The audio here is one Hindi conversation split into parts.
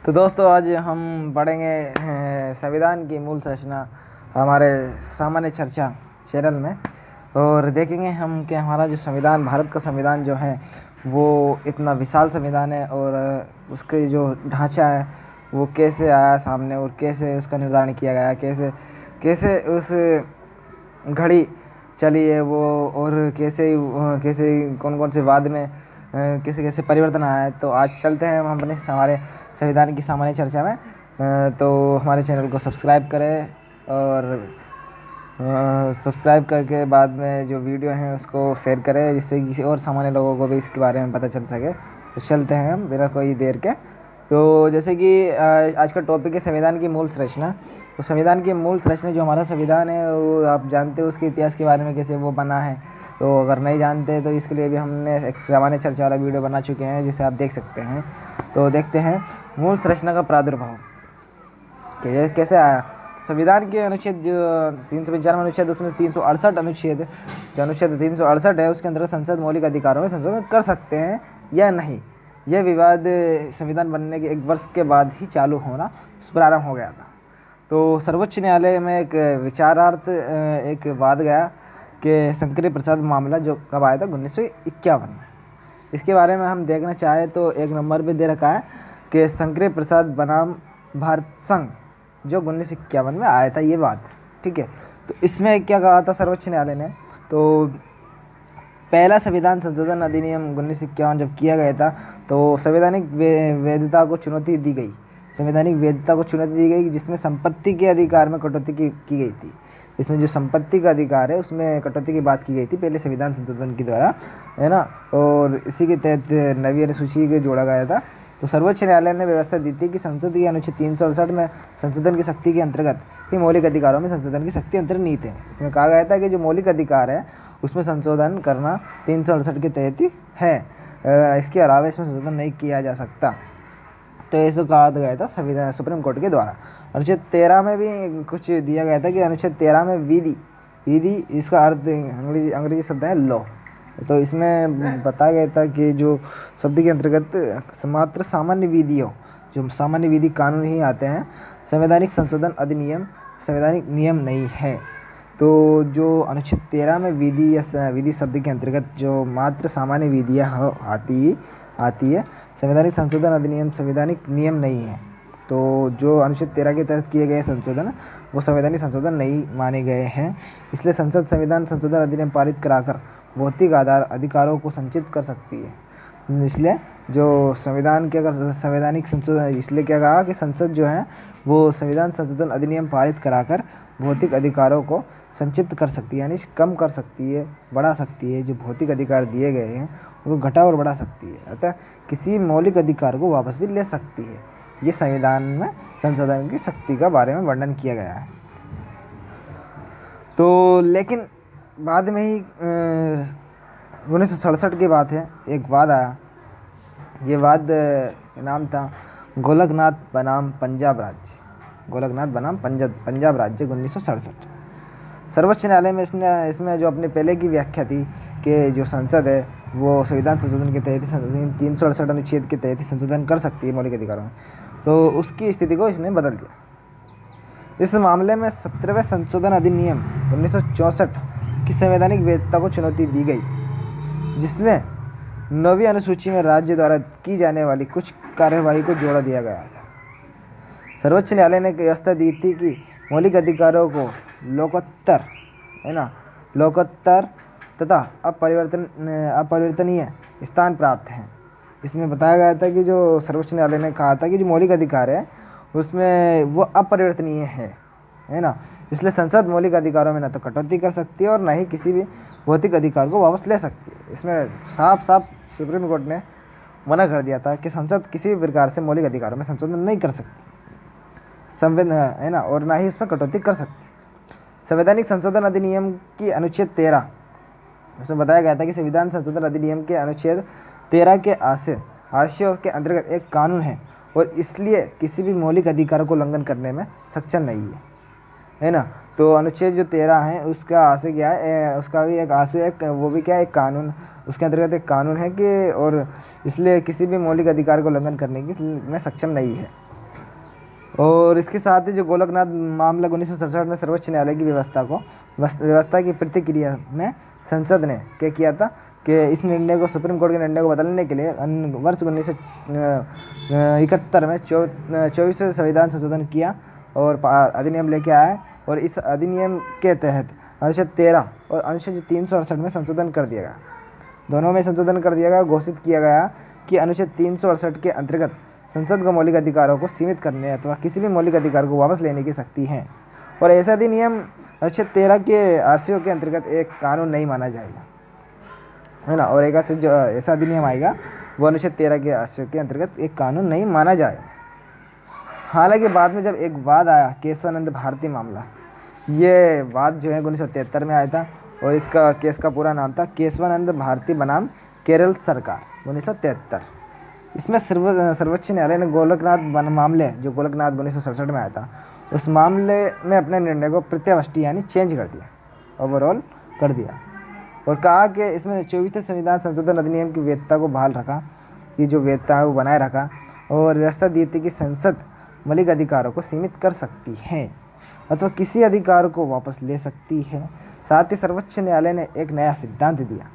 तो दोस्तों आज हम पढ़ेंगे संविधान की मूल संरचना हमारे सामान्य चर्चा चैनल में। और देखेंगे हम कि हमारा जो संविधान, भारत का संविधान जो है वो इतना विशाल संविधान है और उसके जो ढांचा है वो कैसे आया सामने और कैसे उसका निर्धारण किया गया, कैसे कैसे उस घड़ी चली है वो, और कैसे कैसे कौन कौन से वाद में कैसे कैसे परिवर्तन आया है। तो आज चलते हैं हम अपने हमारे संविधान की सामान्य चर्चा में। तो हमारे चैनल को सब्सक्राइब करें और सब्सक्राइब करके बाद में जो वीडियो हैं उसको शेयर करें, जिससे किसी और सामान्य लोगों को भी इसके बारे में पता चल सके। तो चलते हैं हम बिना कोई देर के। तो जैसे कि आज का टॉपिक है संविधान की मूल संरचना। तो संविधान की मूल संरचना जो हमारा संविधान है वो आप जानते हो, उसके इतिहास के बारे में कैसे वो बना है। तो अगर नहीं जानते तो इसके लिए भी हमने एक सामान्य चर्चा वाला वीडियो बना चुके हैं, जिसे आप देख सकते हैं। तो देखते हैं मूल संरचना का प्रादुर्भाव कि कैसे आया। संविधान के अनुच्छेद जो 395 अनुच्छेद, उसमें 368 अनुच्छेद, जो अनुच्छेद 368 है उसके अंतर्गत संसद मौलिक अधिकारों में संशोधन कर सकते हैं या नहीं, यह विवाद संविधान बनने के 1 वर्ष के बाद ही चालू होना प्रारंभ हो गया था। तो सर्वोच्च न्यायालय में एक विचारार्थ एक वाद गया कि शंकरी प्रसाद मामला जो कब आया था 1951 में। इसके बारे में हम देखना चाहें तो 1 नंबर पे दे रखा है कि शंकरी प्रसाद बनाम भारत संघ जो 1951 में आया था, ये बात ठीक है। तो इसमें क्या कहा था सर्वोच्च न्यायालय ने, तो पहला संविधान संशोधन अधिनियम 1951 जब किया गया था तो संवैधानिक वैधता को चुनौती दी गई, संवैधानिक वैधता को चुनौती दी गई, जिसमें संपत्ति के अधिकार में कटौती की गई थी। इसमें जो संपत्ति का अधिकार है उसमें कटौती की बात की गई थी पहले संविधान संशोधन के द्वारा, है ना। और इसी के तहत नवी अनुसूची को जोड़ा गया था। तो सर्वोच्च न्यायालय ने व्यवस्था दी थी कि संसद के अनुच्छेद 368 में संशोधन की शक्ति के अंतर्गत ही मौलिक अधिकारों में संशोधन की शक्ति अंतर्निहित है। इसमें कहा गया था कि जो मौलिक अधिकार है उसमें संशोधन करना 368 के तहत ही है, इसके अलावा इसमें संशोधन नहीं किया जा सकता। तो ऐसा कहा गया था संविधान सुप्रीम कोर्ट के द्वारा। अनुच्छेद 13 में भी कुछ दिया गया था कि अनुच्छेद 13 में विधि इसका अर्थ अंग्रेजी शब्द है लॉ। तो इसमें बताया गया था कि जो शब्द के अंतर्गत मात्र सामान्य विधियों, जो सामान्य विधि कानून ही आते हैं, संवैधानिक संशोधन अधिनियम संवैधानिक नियम नहीं है। तो जो अनुच्छेद 13 में विधि या विधि शब्द के अंतर्गत जो मात्र सामान्य विधियाँ आती है, संवैधानिक संशोधन अधिनियम संवैधानिक नियम नहीं है। तो जो अनुच्छेद 13 के तहत किए गए संशोधन वो संवैधानिक संशोधन नहीं माने गए हैं। इसलिए संसद संविधान संशोधन अधिनियम पारित कराकर भौतिक अधिकारों को संचित कर सकती है। इसलिए जो संविधान के अगर संवैधानिक संशोधन, इसलिए क्या कहा कि संसद जो है वो संविधान संशोधन अधिनियम पारित कराकर भौतिक अधिकारों को संक्षिप्त कर सकती है, यानी कम कर सकती है, बढ़ा सकती है। जो भौतिक अधिकार दिए गए हैं उनको घटा और बढ़ा सकती है, अतः किसी मौलिक अधिकार को वापस भी ले सकती है। ये संविधान में संशोधन की शक्ति का बारे में वर्णन किया गया है। तो लेकिन बाद में ही 1967 की बात है, एक वाद आया। ये वाद नाम था गोलकनाथ बनाम पंजाब राज्य, गोलकनाथ बनाम पंजाब राज्य 1967। सर्वोच्च न्यायालय में इसमें जो अपने पहले की व्याख्या थी कि जो संसद है वो संविधान संशोधन के तहत ही 368 अनुच्छेद के तहत ही संशोधन कर सकती है मौलिक अधिकारों में, तो उसकी स्थिति को इसने बदल दिया। इस मामले में 17वें संशोधन अधिनियम 1964 की संवैधानिक वैधता को चुनौती दी गई, जिसमें 9वीं अनुसूची में राज्य द्वारा की जाने वाली कुछ कार्यवाही को जोड़ा दिया गया था। सर्वोच्च न्यायालय ने व्यवस्था दी थी कि मौलिक अधिकारों को लोकोत्तर, है ना, लोकोत्तर तथा अपरिवर्तनीय स्थान प्राप्त हैं। इसमें बताया गया था कि जो सर्वोच्च न्यायालय ने कहा था कि जो मौलिक अधिकार है उसमें वो अपरिवर्तनीय है ना। इसलिए संसद मौलिक अधिकारों में न तो कटौती कर सकती है और न ही किसी भी भौतिक अधिकार को वापस ले सकती है। इसमें साफ साफ सुप्रीम कोर्ट ने मना कर दिया था कि संसद किसी भी प्रकार से मौलिक अधिकारों में संशोधन नहीं कर सकती, संविधान, है ना, और ना ही उसमें कटौती कर सकती। संवैधानिक संशोधन अधिनियम की अनुच्छेद 13 उसमें बताया गया था कि संविधान संशोधन अधिनियम के अनुच्छेद 13 के आशय के अंतर्गत एक कानून है और इसलिए किसी भी मौलिक अधिकार को उल्लंघन करने में सक्षम नहीं है ना। तो अनुच्छेद जो 13 है उसका आशय क्या है, उसका भी एक आशय है, वो भी क्या है, एक कानून, उसके अंतर्गत एक कानून है कि और इसलिए किसी भी मौलिक अधिकार को उल्लंघन करने की में सक्षम नहीं है। और इसके साथ ही जो गोलकनाथ मामला 1967 में सर्वोच्च न्यायालय की व्यवस्था की प्रतिक्रिया में संसद ने क्या किया था कि इस निर्णय को, सुप्रीम कोर्ट के निर्णय को बदलने के लिए वर्ष 1971 में 24वें संविधान संशोधन किया और अधिनियम लेके आया। और इस अधिनियम के तहत अनुच्छेद 13 और अनुच्छेद 368 में संशोधन कर दिया गया। दोनों में संशोधन कर दिया गया। घोषित किया गया कि अनुच्छेद 368 के अंतर्गत संसद को मौलिक अधिकारों को सीमित करने अथवा किसी भी मौलिक अधिकार को वापस लेने की शक्ति है। और ऐसा अधिनियम अनुच्छेद 13 के आशयों के अंतर्गत एक कानून नहीं माना जाएगा, है ना। और एक जो ऐसा अधिनियम आएगा वो अनुच्छेद 13 के आशयों के अंतर्गत एक कानून नहीं माना जाएगा। हालांकि बाद में जब एक वाद आया, केशवानंद भारती मामला, ये वाद जो है 1973 में आया था और इसका केस का पूरा नाम था केशवानंद भारती बनाम केरल सरकार 1973। इसमें सर्वोच्च न्यायालय ने गोलकनाथ मामले, जो गोलकनाथ 1967 में आया था, उस मामले में अपने निर्णय को प्रत्यावष्टि यानी चेंज कर दिया, ओवरऑल कर दिया, और कहा कि इसमें 24वें संविधान संशोधन अधिनियम की वैधता को बहाल रखा, कि जो वैधता है वो बनाए रखा, और व्यवस्था दी थी कि संसद मौलिक अधिकारों को सीमित कर सकती है अथवा किसी अधिकार को वापस ले सकती है। साथ ही सर्वोच्च न्यायालय ने एक नया सिद्धांत दिया,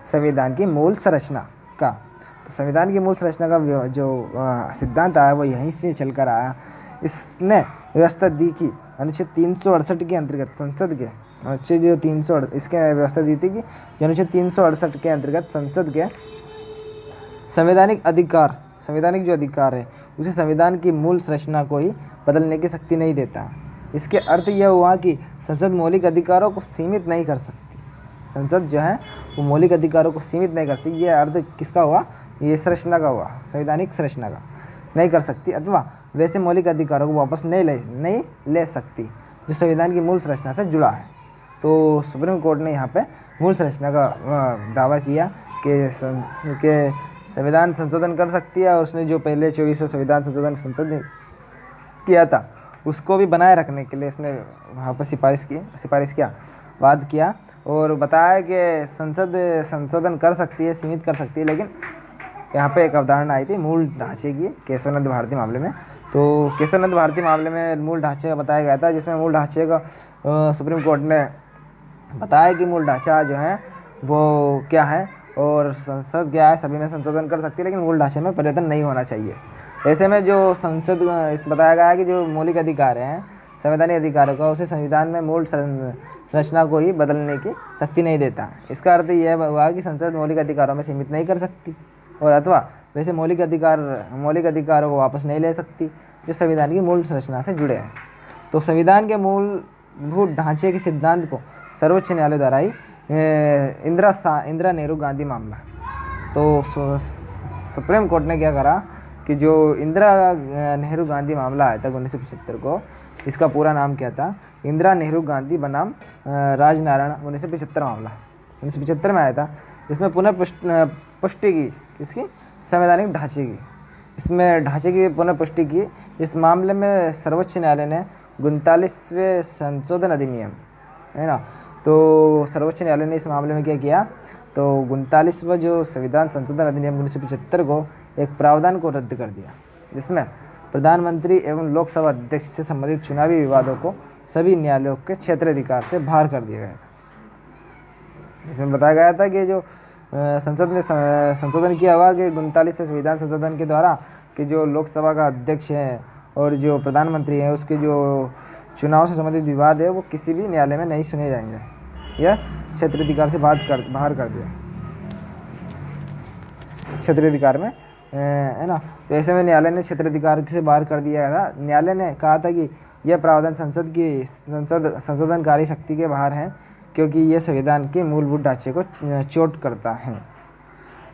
संविधान की मूल संरचना का। तो संविधान की मूल संरचना का जो सिद्धांत आया वो यहीं से चलकर आया। इसने व्यवस्था दी कि अनुच्छेद 368 के अंतर्गत संसद के अनुच्छेद जो 368 इसके व्यवस्था दी थी कि जो अनुच्छेद 368 के अंतर्गत संसद के संवैधानिक जो अधिकार है उसे संविधान की मूल संरचना को ही बदलने की शक्ति नहीं देता। इसके अर्थ यह हुआ कि संसद मौलिक अधिकारों को सीमित नहीं कर सकती। संसद जो है वो मौलिक अधिकारों को सीमित नहीं कर सकती। यह अर्थ किसका हुआ? ये संरचना का हुआ, संवैधानिक संरचना का नहीं कर सकती, अथवा वैसे मौलिक अधिकारों को वापस नहीं ले सकती जो संविधान की मूल संरचना से जुड़ा है। तो सुप्रीम कोर्ट ने यहाँ पे मूल संरचना का दावा किया कि संविधान संशोधन कर सकती है, और उसने जो पहले 24वें संविधान संशोधन संसद ने किया था उसको भी बनाए रखने के लिए उसने वहाँ पर सिफारिश किया, वाद किया और बताया कि संसद संशोधन कर सकती है, सीमित कर सकती है। लेकिन यहाँ पे एक अवधारणा आई थी मूल ढांचे की केशवानंद भारती मामले में। तो केशवानंद भारती मामले में मूल ढांचे का बताया गया था, जिसमें मूल ढांचे का सुप्रीम कोर्ट ने बताया कि मूल ढांचा जो है वो क्या है और संसद क्या है, सभी में संशोधन कर सकती है लेकिन मूल ढांचे में परिवर्तन नहीं होना चाहिए। ऐसे में जो संसद इस बताया गया है कि जो मौलिक अधिकार हैं संवैधानिक अधिकारों का, उसे संविधान में मूल संरचना को ही बदलने की शक्ति नहीं देता। इसका अर्थ यह हुआ कि संसद मौलिक अधिकारों में सीमित नहीं कर सकती और अथवा वैसे मौलिक अधिकारों को वापस नहीं ले सकती जो संविधान की मूल संरचना से जुड़े हैं। तो संविधान के मूलभूत ढांचे के सिद्धांत को सर्वोच्च न्यायालय द्वारा ही इंदिरा नेहरू गांधी मामला, तो सुप्रीम कोर्ट ने क्या करा कि जो इंदिरा नेहरू गांधी मामला आया था 1975 को, इसका पूरा नाम क्या था? इंदिरा नेहरू गांधी बनाम राजनारायण 1975 मामला 1975 में आया था। इसमें पुनः पुष्टि की किसकी? संवैधानिक ढांचे की। इसमें ढांचे की पुनः पुष्टि की। इस मामले में सर्वोच्च न्यायालय ने 39वें संशोधन अधिनियम, है ना, तो सर्वोच्च न्यायालय ने इस मामले में क्या किया? तो 39वां जो संविधान संशोधन अधिनियम 1975 को एक प्रावधान को रद्द कर दिया, जिसमें प्रधानमंत्री एवं लोकसभा अध्यक्ष से संबंधित चुनावी विवादों को सभी न्यायालयों के क्षेत्राधिकार से बाहर कर दिया गया था। इसमें बताया गया था कि जो संसद ने संशोधन किया हुआ कि 39वें संविधान संशोधन के द्वारा कि जो लोकसभा का अध्यक्ष है और जो प्रधानमंत्री है उसके जो चुनाव से संबंधित विवाद है वो किसी भी न्यायालय में नहीं सुने जाएंगे, यह क्षेत्राधिकार से बाहर कर दिया, क्षेत्राधिकार में, है ना। तो ऐसे में न्यायालय ने क्षेत्राधिकार से बाहर कर दिया था। न्यायालय ने कहा था कि यह प्रावधान संशोधनकारी शक्ति के बाहर है क्योंकि यह संविधान के मूलभूत ढांचे को चोट करता है।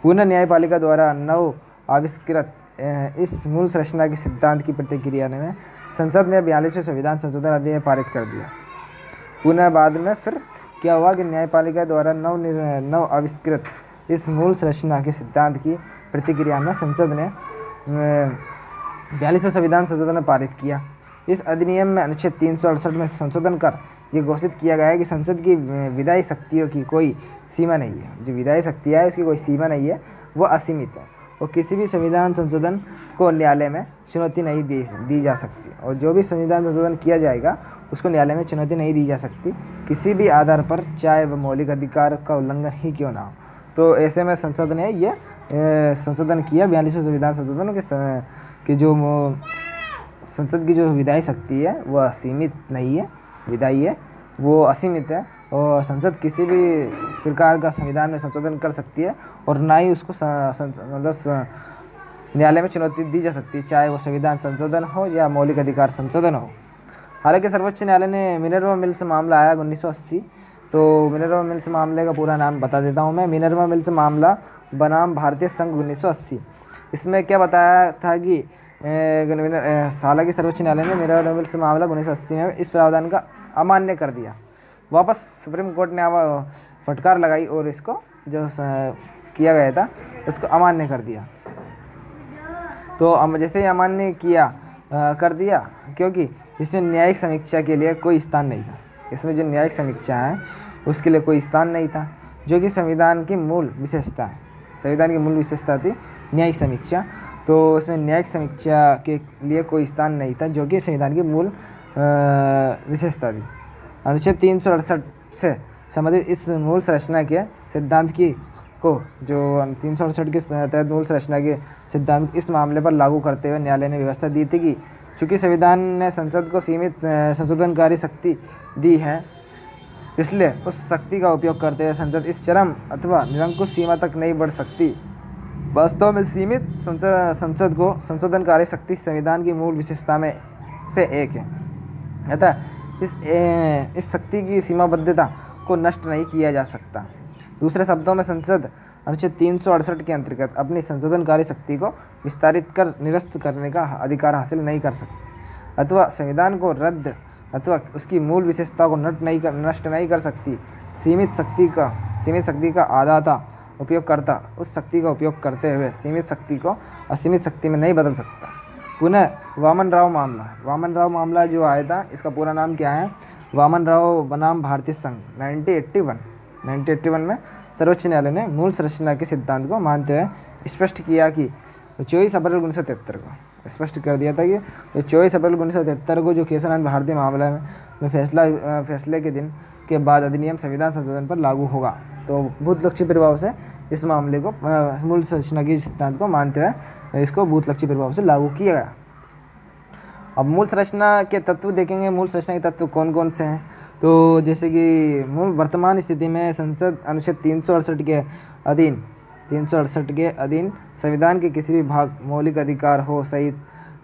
पुनः न्यायपालिका द्वारा नव आविष्कृत इस मूल संरचना के सिद्धांत की प्रतिक्रिया में संसद ने 42वें संविधान संशोधन अधिनियम पारित कर दिया। पुनः बाद में फिर क्या हुआ कि न्यायपालिका द्वारा नव आविष्कृत इस मूल संरचना के सिद्धांत की प्रतिक्रिया में संसद ने 42वें संविधान संशोधन पारित किया। इस अधिनियम में अनुच्छेद 368 में संशोधन कर ये घोषित किया गया है कि संसद की विधायी शक्तियों की कोई सीमा नहीं है। जो विधायी शक्तियाँ है उसकी कोई सीमा नहीं है, वह असीमित है और किसी भी संविधान संशोधन को न्यायालय में चुनौती नहीं दी जा सकती। और जो भी संविधान संशोधन किया जाएगा उसको न्यायालय में चुनौती नहीं दी जा सकती किसी भी आधार पर, चाहे वह मौलिक अधिकार का उल्लंघन ही क्यों ना हो। तो ऐसे में संसद ने ये संशोधन किया। 42वें संविधान संशोधन के जो संसद की जो विधायी शक्ति है वह सीमित नहीं है, विधायी है वो असीमित है, और संसद किसी भी प्रकार का संविधान में संशोधन कर सकती है और ना ही उसको मतलब न्यायालय में चुनौती दी जा सकती है, चाहे वो संविधान संशोधन हो या मौलिक अधिकार संशोधन हो। हालांकि सर्वोच्च न्यायालय ने मिनर्वा मिल्स मामला आया 1980। तो मिनर्वा मिल्स मामले का पूरा नाम बता देता हूँ मैं। मिनर्वा मिल्स मामला बनाम भारतीय संघ 1980। इसमें क्या बताया था कि हालांकि सर्वोच्च न्यायालय ने मिनर्वा मिल्स मामला 1980 में इस प्रावधान का अमान्य कर दिया। वापस सुप्रीम कोर्ट ने फटकार लगाई और इसको जो किया गया था उसको अमान्य कर दिया। तो जैसे ही अमान्य कर दिया, क्योंकि इसमें न्यायिक समीक्षा के लिए कोई स्थान नहीं था। इसमें जो न्यायिक समीक्षा है उसके लिए कोई स्थान नहीं था, जो कि संविधान की मूल विशेषता है। संविधान की मूल विशेषता थी न्यायिक समीक्षा। तो इसमें न्यायिक समीक्षा के लिए कोई स्थान नहीं था, जो कि संविधान की मूल विशेषता थी। अनुच्छेद 368 से संबंधित इस मूल संरचना के सिद्धांत को जो 368 के तहत मूल संरचना के सिद्धांत इस मामले पर लागू करते हुए न्यायालय ने व्यवस्था दी थी कि चूँकि संविधान ने संसद को सीमित संशोधनकारी शक्ति दी है, इसलिए उस शक्ति का उपयोग करते हुए संसद इस चरम अथवा निरंकुश सीमा तक नहीं बढ़ सकती। वास्तव में सीमित संसद को संशोधनकारी शक्ति संविधान की मूल विशेषता में से एक है। अतः इस शक्ति की सीमाबद्धता को नष्ट नहीं किया जा सकता। दूसरे शब्दों में संसद अनुच्छेद 368 के अंतर्गत अपनी संशोधनकारी शक्ति को विस्तारित कर निरस्त करने का अधिकार हासिल नहीं कर सकती, अथवा संविधान को रद्द अथवा उसकी मूल विशेषता को नष्ट नहीं कर सकती। सीमित शक्ति का आदाता उपयोगकर्ता उस शक्ति का उपयोग करते हुए सीमित शक्ति को असीमित शक्ति में नहीं बदल सकता। पुनः वामन राव मामला जो आया था, इसका पूरा नाम क्या है? वामन राव बनाम भारतीय संघ 1981 में सर्वोच्च न्यायालय ने मूल संरचना के सिद्धांत को मानते हुए स्पष्ट किया कि 24 अप्रैल 1973 को स्पष्ट कर दिया था कि 24 अप्रैल 1973 को जो केशवानंद भारती मामले में फैसले के दिन के बाद अधिनियम संविधान संशोधन पर लागू होगा। तो भूतलक्षी प्रभाव से इस मामले को मूल संरचना के सिद्धांत को मानते हुए इसको भूतलक्षी प्रभाव से लागू किया गया। अब मूल संरचना के तत्व देखेंगे। मूल संरचना के तत्व कौन कौन से हैं? तो जैसे कि मूल वर्तमान स्थिति में संसद अनुच्छेद 368 के अधीन संविधान के किसी भी भाग मौलिक अधिकार हो सहित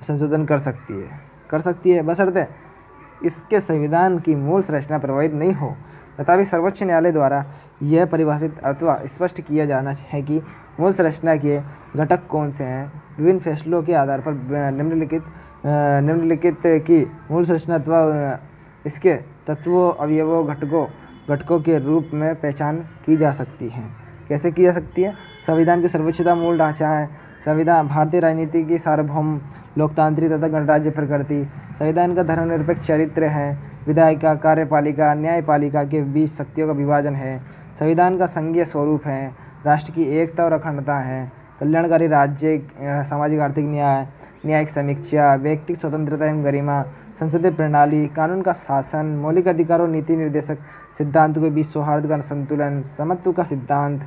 संशोधन कर सकती है बशर्ते इसके संविधान की मूल संरचना प्रभावित नहीं हो। तथापि सर्वोच्च न्यायालय द्वारा यह परिभाषित अथवा स्पष्ट किया जाना है कि मूल संरचना के घटक कौन से हैं। विभिन्न फैसलों के आधार पर निम्नलिखित की मूल संरचना अथवा इसके तत्वों, अवयवों, घटकों के रूप में पहचान की जा सकती है। कैसे की जा सकती है? संविधान की सर्वोच्चता मूल ढांचा है। संविधान भारतीय राजनीति की सार्वभौम, लोकतांत्रिक तथा गणराज्य प्रकृति। संविधान का धर्मनिरपेक्ष चरित्र है। विधायिका, कार्यपालिका, न्यायपालिका के बीच शक्तियों का विभाजन है। संविधान का संघीय स्वरूप है। राष्ट्र की एकता और अखंडता है। कल्याणकारी राज्य, सामाजिक आर्थिक न्याय, न्यायिक समीक्षा, व्यक्तिगत स्वतंत्रता एवं गरिमा, संसदीय प्रणाली, कानून का शासन, मौलिक अधिकार और नीति निर्देशक सिद्धांतों के बीच सौहार्द का संतुलन, समत्व का सिद्धांत,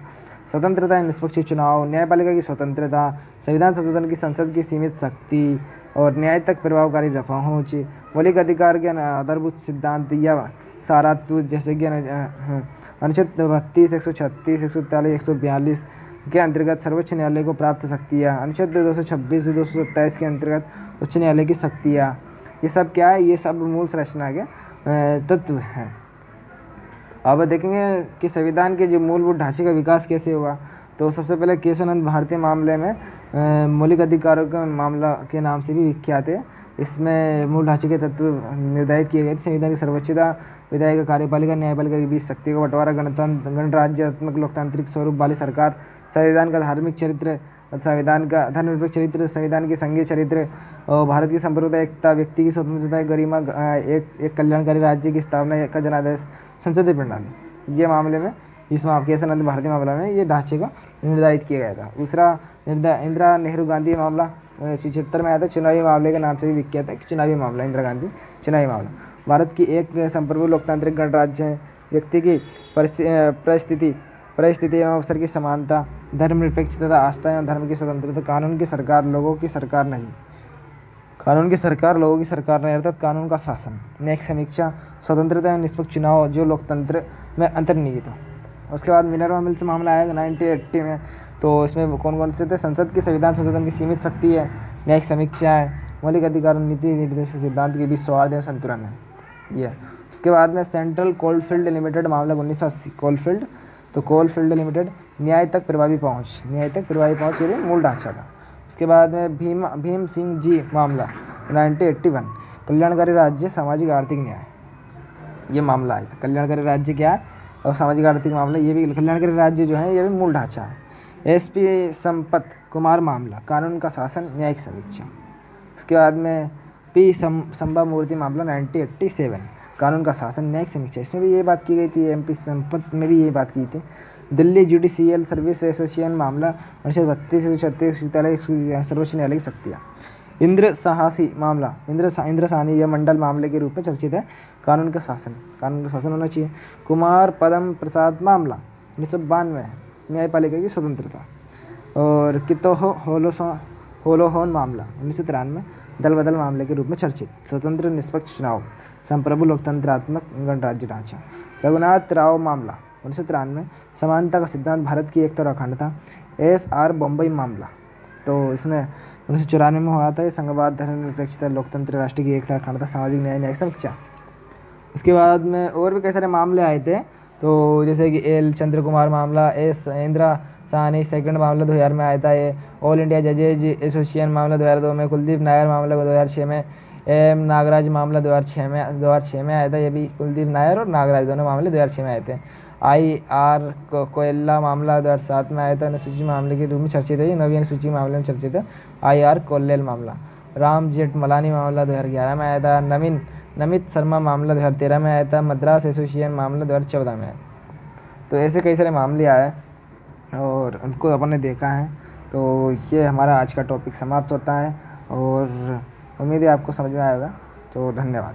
स्वतंत्रता एवं निष्पक्ष चुनाव, न्यायपालिका की स्वतंत्रता, संविधान संशोधन की संसद की सीमित शक्ति और न्याय तक प्रभावकारी पहुँच, मौलिक अधिकार के आधारभूत सिद्धांत या सारात्व, जैसे कि अनुच्छेद 32, 136, 143, 142 के अंतर्गत सर्वोच्च न्यायालय को प्राप्त शक्तियाँ, अनुच्छेद 226 से 227 के अंतर्गत उच्च न्यायालय की शक्तियाँ, ये सब क्या है? ये सब मूल संरचना के तत्व हैं। अब देखेंगे कि संविधान के जो मूलभूत ढांचे का विकास कैसे हुआ। तो सबसे पहले केशवानंद भारती मामले में मौलिक अधिकारों का मामला के नाम से भी विख्यात है। इसमें मूल ढांचे के तत्व निर्धारित किए गए थे। संविधान की सर्वोच्चता, विधायिका, कार्यपालिका, न्यायपालिका के बीच शक्ति का बंटवारा, गणराज्यात्मक लोकतांत्रिक स्वरूप वाली सरकार, संविधान का धार्मिक चरित्र, संविधान का धर्मनिरपेक्ष चरित्र, संविधान की संघीय चरित्र और भारत की संप्रभुता, एकता, व्यक्ति की स्वतंत्रता, गरिमा, एक कल्याणकारी राज्य की स्थापना का जनादेश, संसदीय प्रणाली, ये मामले में जिसमें आपके ऐसा भारतीय मामला में ये ढांचे को निर्धारित किया गया था। दूसरा इंदिरा नेहरू गांधी मामला 75 में आया था, चुनावी मामले के नाम से भी विख्यात है। चुनावी मामला इंदिरा गांधी चुनावी मामला। भारत की एक संप्रभु लोकतांत्रिक गणराज्य है। व्यक्ति की परिस्थिति एवं अवसर की समानता, धर्मनिरपेक्षता, आस्था एवं धर्म की स्वतंत्रता, कानून की सरकार लोगों की सरकार नहीं, कानून की सरकार लोगों की सरकार नहीं अर्थात कानून का शासन। न्यायिक समीक्षा, स्वतंत्रता एवं निष्पक्ष चुनाव जो लोकतंत्र में अंतर्निहित हो। उसके बाद मिनर्वा मिल्स मामला आया 1980 में। तो इसमें कौन कौन से थे? संसद की संविधान संशोधन की सीमित शक्ति है, न्यायिक समीक्षा है, मौलिक अधिकार नीति निर्देश सिद्धांत के बीच सौहार्द एवं संतुलन है ये। उसके बाद में सेंट्रल कोलफील्ड लिमिटेड मामला 1980। कोलफील्ड लिमिटेड न्याय तक प्रभावी पहुँच ये भी मूल ढांचा था। उसके बाद में भीम सिंह जी मामला 1981। कल्याणकारी राज्य सामाजिक आर्थिक न्याय ये मामला आया था। कल्याणकारी राज्य क्या है और सामाजिक आर्थिक मामला, ये भी कल्याणकारी राज्य जो है ये भी मूल ढांचा है। एसपी संपत कुमार मामला, कानून का शासन, न्यायिक समीक्षा। उसके बाद में पी संबा मूर्ति मामला 1987। कानून का शासन, न्यायिक समीक्षा, इसमें भी ये बात की गई थी। एमपी संपत में भी ये बात की थी। दिल्ली जुडिशियल सर्विस एसोसिएशन मामला 1932 से 36 सर्वोच्च न्यायालय की शक्तियाँ। इंद्र साहनी यह मंडल मामले के रूप में चर्चित है। कानून का शासन होना चाहिए। कुमार पदम प्रसाद मामला 1992। न्यायपालिका की स्वतंत्रता। और कितोह होलोहोन मामला 1993 दल बदल मामले के रूप में चर्चित। स्वतंत्र निष्पक्ष चुनाव, संप्रभु लोकतंत्रात्मक गणराज्य ढांचा। रघुनाथ राव मामला 1993 समानता का सिद्धांत, भारत की एकता और अखंडता। SR बम्बई मामला, तो इसमें 1994 में हुआ था। ये संघवाद, धर्मनिरपेक्षता, लोकतंत्र, राष्ट्र की एकता, अखंडता, सामाजिक न्याय, न्यायिक समीक्षा। उसके बाद में और भी कई सारे मामले आए थे, तो जैसे कि एल चंद्र कुमार मामला, एस इंदिरा साहनी सेकंड मामला 2000 में आया था। ये ऑल इंडिया जजेज एसोसिएशन मामला 2002 में। कुलदीप नायर मामला 2006 में। एम नागराज मामला 2006 में आया था। ये भी कुलदीप नायर और नागराज दोनों मामले 2006 में आए थे। IR कोयला मामला 2007 में आया था। अनुसूची मामले के रूप में चर्चित है। ये नवी अनुसूची मामले में चर्चित है। IR कोल्लेल मामला। राम जेठमलानी मामला 2011 में आया था। नमित शर्मा मामला 2013 में आया था। मद्रास एसोसिएशन मामला 2014 में आया। तो ऐसे कई सारे मामले आए और उनको अपन ने देखा है। तो ये हमारा आज का टॉपिक समाप्त होता है और उम्मीद है आपको समझ में आएगा। तो धन्यवाद।